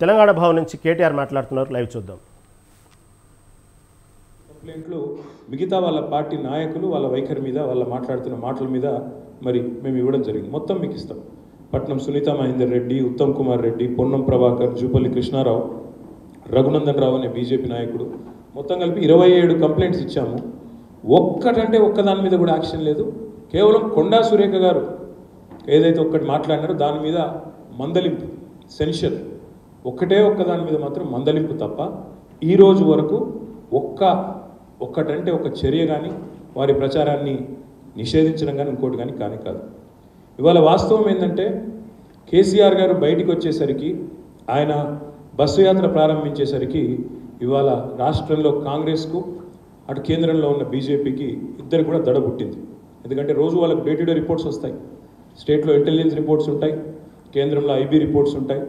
తెలంగాణ భవన్ నుంచి కేటీఆర్ మాట్లాడుతున్నారు. లైవ్ చూద్దాం. కంప్లైంట్లు మిగతా వాళ్ళ పార్టీ నాయకులు వాళ్ళ వైఖరి మీద వాళ్ళ మాట్లాడుతున్న మాటల మీద మరి మేము ఇవ్వడం జరిగింది. మొత్తం మీకు ఇస్తాం. పట్నం సునీత మహేందర్ రెడ్డి, ఉత్తమ్ కుమార్ రెడ్డి, పొన్నం ప్రభాకర్, జూపల్లి కృష్ణారావు, రఘునందన్ రావు అనే బీజేపీ నాయకుడు, మొత్తం కలిపి 27 కంప్లైంట్స్ ఇచ్చాము. ఒక్కటంటే ఒక్కదాని మీద కూడా యాక్షన్ లేదు. కేవలం కొండా సురేఖ గారు ఏదైతే ఒక్కటి మాట్లాడినారో దాని మీద మందలింపు, సెన్షన్, ఒక్కదాని మీద మాత్రం మందలింపు తప్ప ఈరోజు వరకు ఒక్కటంటే ఒక చర్య కానీ వారి ప్రచారాన్ని నిషేధించడం కానీ ఇంకోటి కానీ కాదు. ఇవాళ వాస్తవం ఏంటంటే కేసీఆర్ గారు బయటికి వచ్చేసరికి, ఆయన బస్సు యాత్ర ప్రారంభించేసరికి ఇవాళ రాష్ట్రంలో కాంగ్రెస్కు అటు కేంద్రంలో ఉన్న బీజేపీకి ఇద్దరు కూడా దడ పుట్టింది. ఎందుకంటే రోజు వాళ్ళకు డే టు డే రిపోర్ట్స్ వస్తాయి. స్టేట్లో ఇంటెలిజెన్స్ రిపోర్ట్స్ ఉంటాయి, కేంద్రంలో ఐబీ రిపోర్ట్స్ ఉంటాయి.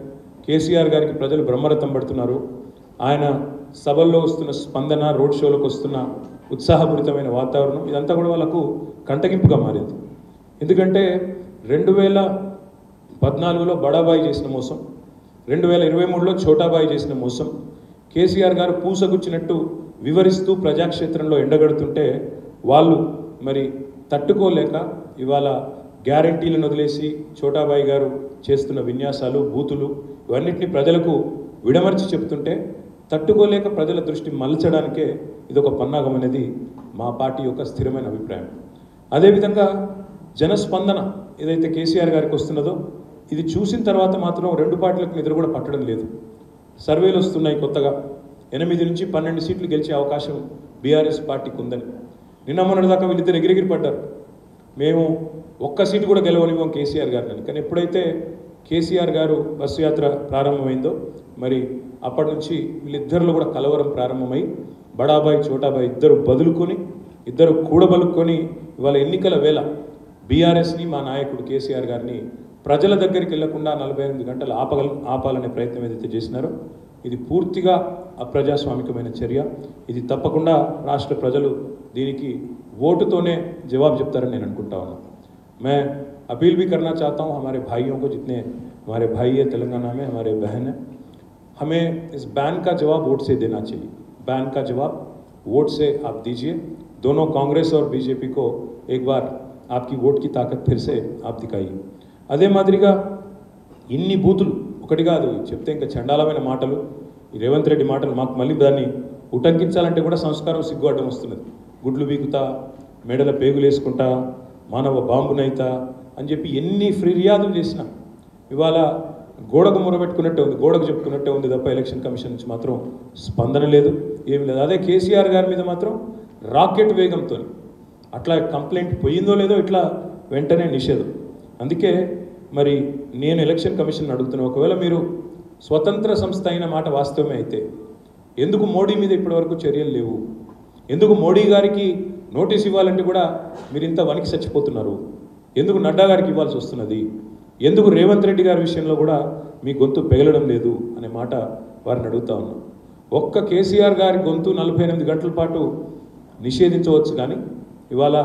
కేసీఆర్ గారికి ప్రజలు బ్రహ్మరథం పడుతున్నారు. ఆయన సభల్లో వస్తున్న స్పందన, రోడ్ షోలకు వస్తున్న ఉత్సాహపూరితమైన వాతావరణం ఇదంతా కూడా వాళ్ళకు కంటగింపుగా మారింది. ఎందుకంటే 2014లో బడాబాయి చేసిన మోసం, 2023లో ఛోటాబాయి చేసిన మోసం కేసీఆర్ గారు పూసగుచ్చినట్టు వివరిస్తూ ప్రజాక్షేత్రంలో ఎండగడుతుంటే వాళ్ళు మరి తట్టుకోలేక ఇవాళ గ్యారంటీలను వదిలేసి ఛోటాబాయి గారు చేస్తున్న విన్యాసాలు, బూతులు ఇవన్నిటిని ప్రజలకు విడమర్చి చెప్తుంటే తట్టుకోలేక ప్రజల దృష్టి మలచడానికే ఇదొక పన్నాగం అనేది మా పార్టీ యొక్క స్థిరమైన అభిప్రాయం. అదేవిధంగా జనస్పందన ఏదైతే కేసీఆర్ గారికి వస్తున్నదో ఇది చూసిన తర్వాత మాత్రం రెండు పార్టీలకు నిద్ర కూడా పట్టడం లేదు. సర్వేలు వస్తున్నాయి కొత్తగా 8 నుంచి 12 సీట్లు గెలిచే అవకాశం బీఆర్ఎస్ పార్టీకి ఉందని. నిన్న మొన్నటిదాకా వీళ్ళిద్దరు ఎగిరెగిరి పడ్డారు, మేము ఒక్క సీటు కూడా గెలవనివ్వం కేసీఆర్ గారిని. కానీ ఎప్పుడైతే కేసీఆర్ గారు బస్సు యాత్ర ప్రారంభమైందో మరి అప్పటి నుంచి వీళ్ళిద్దరిలో కూడా కలవరం ప్రారంభమై బడాబాయి ఛోటాబాయి ఇద్దరు బదులుకొని, ఇద్దరు కూడబలుకొని ఇవాళ ఎన్నికల వేళ బీఆర్ఎస్ని, మా నాయకుడు కేసీఆర్ గారిని ప్రజల దగ్గరికి వెళ్లకుండా 48 గంటలు ఆపాలనే ప్రయత్నం ఏదైతే చేసినారో ఇది పూర్తిగా అప్రజాస్వామికమైన చర్య. ఇది తప్పకుండా రాష్ట్ర ప్రజలు దీనికి ఓటుతోనే జవాబు చెప్తారని నేను అనుకుంటా ఉన్నాను. मैं अपील भी करना चाहता हूँ हमारे भाइयों को, जितने हमारे भाई है तेलंगाना में, हमारे बहन है, हमें इस बैन का जवाब वोट से देना चाहिए. बैन का जवाब वोट से आप दीजिए. दोनों कांग्रेस और बीजेपी को एक बार आपकी वोट की ताकत फिर से आप दिखाइए. అదే మాదిరిగా ఇన్ని బూతులు ఒకటి కాదు చెప్తే ఇంకా చండాలమైన మాటలు, ఈ రేవంత్ రెడ్డి మాటలు మాకు మళ్ళీ దాన్ని ఉటంకించాలంటే కూడా సంస్కారం సిగ్గు అడ్డం వస్తున్నది. గుడ్లు బీకుతా, మెడల పేగులు వేసుకుంటా, మానవ బాంబునైతా అని చెప్పి ఎన్ని ఫిర్యాదులు చేసినా ఇవాళ గోడకు మొరబెట్టుకున్నట్టే ఉంది, గోడకు చెప్పుకున్నట్టే ఉంది తప్ప ఎలక్షన్ కమిషన్ నుంచి మాత్రం స్పందన లేదు, ఏమి లేదు. అదే కేసీఆర్ గారి మీద మాత్రం రాకెట్ వేగంతో అట్లా కంప్లైంట్ పోయిందో లేదో ఇట్లా వెంటనే నిషేధం. అందుకే మరి నేను ఎలక్షన్ కమిషన్ అడుగుతున్నాను, ఒకవేళ మీరు స్వతంత్ర సంస్థ అయిన మాట వాస్తవమే అయితే ఎందుకు మోడీ మీద ఇప్పటివరకు చర్యలు లేవు? ఎందుకు మోడీ గారికి నోటీస్ ఇవ్వాలంటే కూడా మీరు ఇంత వనికి చచ్చిపోతున్నారు? ఎందుకు నడ్డా గారికి ఇవ్వాల్సి వస్తున్నది? ఎందుకు రేవంత్ రెడ్డి గారి విషయంలో కూడా మీ గొంతు పెగలడం లేదు అనే మాట వారిని అడుగుతా ఉన్నాం. ఒక్క కేసీఆర్ గారి గొంతు 48 గంటల పాటు నిషేధించవచ్చు, కానీ ఇవాళ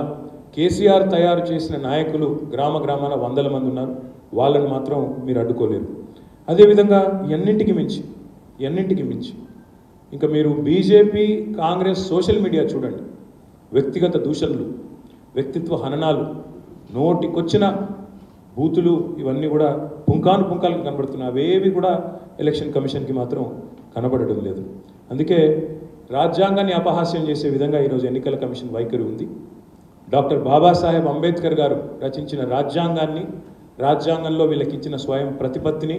కేసీఆర్ తయారు చేసిన నాయకులు గ్రామాన 100 మంది ఉన్నారు, వాళ్ళని మాత్రం మీరు అడ్డుకోలేరు. అదేవిధంగా ఎన్నింటికి మించి ఇంకా మీరు బీజేపీ, కాంగ్రెస్ సోషల్ మీడియా చూడండి, వ్యక్తిగత దూషణలు, వ్యక్తిత్వ హననాలు, నోటికొచ్చిన బూతులు ఇవన్నీ కూడా పుంకాలకు కనబడుతున్నాయి. అవేవి కూడా ఎలక్షన్ కమిషన్కి మాత్రం కనబడడం లేదు. అందుకే రాజ్యాంగాన్ని అపహాస్యం చేసే విధంగా ఈరోజు ఎన్నికల కమిషన్ వైఖరి ఉంది. డాక్టర్ బాబాసాహెబ్ అంబేద్కర్ గారు రచించిన రాజ్యాంగంలో వీళ్ళకి ఇచ్చిన స్వయం ప్రతిపత్తిని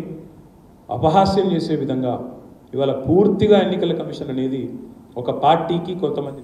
అపహాస్యం చేసే విధంగా ఇవాళ పూర్తిగా ఎన్నికల కమిషన్ అనేది ఒక పార్టీకి కొంతమంది